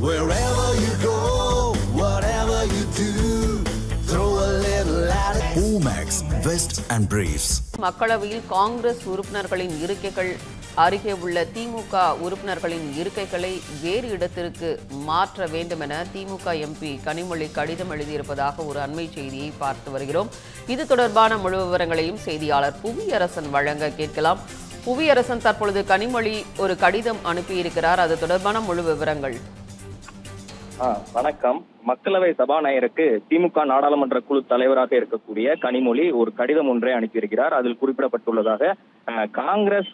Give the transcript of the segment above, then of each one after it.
Wherever you go, whatever you do, throw a little at it. Omax, Vest and Briefs. மக்களவையில் காங்கிரஸ் உறுப்பினர்களின் இருக்கைகள் அருகே உள்ள திமுக உறுப்பினர்களின் இருக்கைகளை வேறு இடத்திற்கு மாற்ற வேண்டும் என திமுக எம்பி கனிமொழி கடிதம் எழுதியிருப்பதாக ஒரு அண்மை செய்தியை பார்த்து வருகிறோம். இது தொடர்பான முழு விவரங்களையும் செய்தியாளர் புவியரசன் வழங்க கேட்கலாம். புவியரசன், தற்பொழுது கனிமொழி ஒரு கடிதம் அனுப்பியிருக்கிறார். அது தொடர்பான முழு விவரங்கள். வணக்கம். மக்களவை சபாநாயகருக்கு திமுக நாடாளுமன்ற குழு தலைவராக இருக்கக்கூடிய கனிமொழி ஒரு கடிதம் ஒன்றை அனுப்பியிருக்கிறார். அதில் குறிப்பிடப்பட்டுள்ளதாக காங்கிரஸ்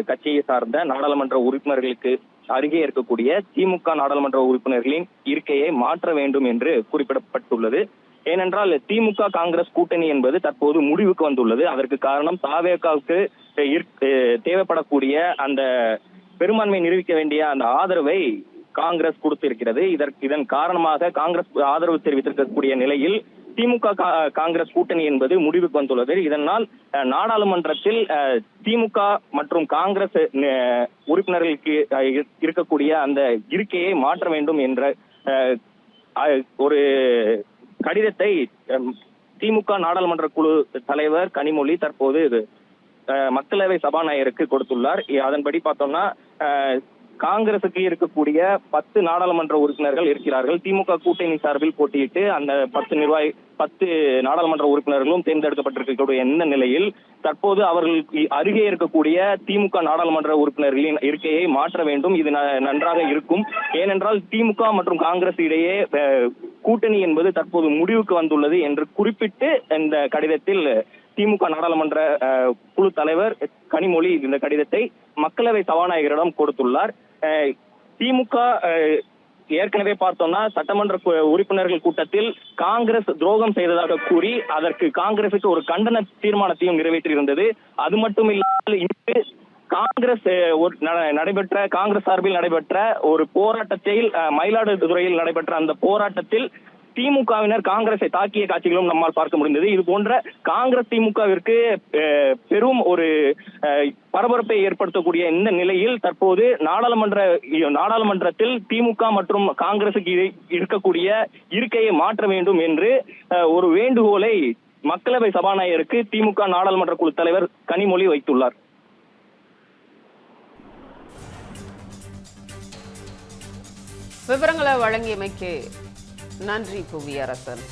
கட்சியை சார்ந்த நாடாளுமன்ற உறுப்பினர்களுக்கு அருகே இருக்கக்கூடிய திமுக நாடாளுமன்ற உறுப்பினர்களின் இருக்கையை மாற்ற வேண்டும் என்று குறிப்பிடப்பட்டுள்ளது. ஏனென்றால் திமுக காங்கிரஸ் கூட்டணி என்பது தற்போது முடிவுக்கு வந்துள்ளது. அதற்கு காரணம் தாவேகாவுக்கு தேவைப்படக்கூடிய அந்த பெரும்பான்மை நிரூபிக்க வேண்டிய அந்த ஆதரவை காங்கிரஸ் கொடுத்திருக்கிறது. இதன் காரணமாக காங்கிரஸ் ஆதரவு தெரிவித்திருக்கக்கூடிய நிலையில் திமுக காங்கிரஸ் கூட்டணி என்பது முடிவுக்கு வந்துள்ளது. இதனால் நாடாளுமன்றத்தில் திமுக மற்றும் காங்கிரஸ் உறுப்பினர்களுக்கு இருக்கக்கூடிய அந்த இருக்கையை மாற்ற வேண்டும் என்ற ஒரு கடிதத்தை திமுக நாடாளுமன்ற குழு தலைவர் கனிமொழி தற்போது மக்களவை சபாநாயகருக்கு கொடுத்துள்ளார். அதன்படி பார்த்தோம்னா காங்கிரசுக்கு இருக்கக்கூடிய 10 நாடாளுமன்ற உறுப்பினர்கள் இருக்கிறார்கள். திமுக கூட்டணி சார்பில் போட்டியிட்டு அந்த 10 நாடாளுமன்ற உறுப்பினர்களும் தேர்ந்தெடுக்கப்பட்டிருக்கக்கூடிய இந்த நிலையில் தற்போது அவர்கள் அருகே இருக்கக்கூடிய திமுக நாடாளுமன்ற உறுப்பினர்களின் இருக்கையை மாற்ற வேண்டும். இது நன்றாக இருக்கும். ஏனென்றால் திமுக மற்றும் காங்கிரஸ் இடையே கூட்டணி என்பது தற்போது முடிவுக்கு வந்துள்ளது என்று குறிப்பிட்டு இந்த கடிதத்தில் திமுக நாடாளுமன்ற குழு தலைவர் கனிமொழி இந்த கடிதத்தை மக்களவை சபாநாயகரிடம் கொடுத்துள்ளார். திமுக ஏற்கனவே பார்த்தோம்னா சட்டமன்ற உறுப்பினர்கள் கூட்டத்தில் காங்கிரஸ் துரோகம் செய்ததாக கூறி அதற்கு காங்கிரசுக்கு ஒரு கண்டன தீர்மானத்தையும் நிறைவேற்றியிருந்தது. அது மட்டும் இல்லாமல் இன்று காங்கிரஸ் காங்கிரஸ் சார்பில் நடைபெற்ற ஒரு போராட்டத்தில் மயிலாடுதுறையில் நடைபெற்ற அந்த போராட்டத்தில் திமுகவினர் காங்கிரஸை தாக்கிய காட்சிகளும் நம்மால் பார்க்க முடிந்தது. இது போன்ற காங்கிரஸ் திமுகவிற்கு பெரும் ஒரு பரபரப்பை ஏற்படுத்தக்கூடிய இந்த நிலையில் தற்போது நாடாளுமன்றத்தில் திமுக மற்றும் காங்கிரசுக்கு இருக்கக்கூடிய இருக்கையை மாற்ற வேண்டும் என்று ஒரு வேண்டுகோளை மக்களவை சபாநாயகருக்கு திமுக நாடாளுமன்ற குழு தலைவர் கனிமொழி வைத்துள்ளார். விவரங்களை வழங்கியமைக்கு நன்றி புவியரசன்.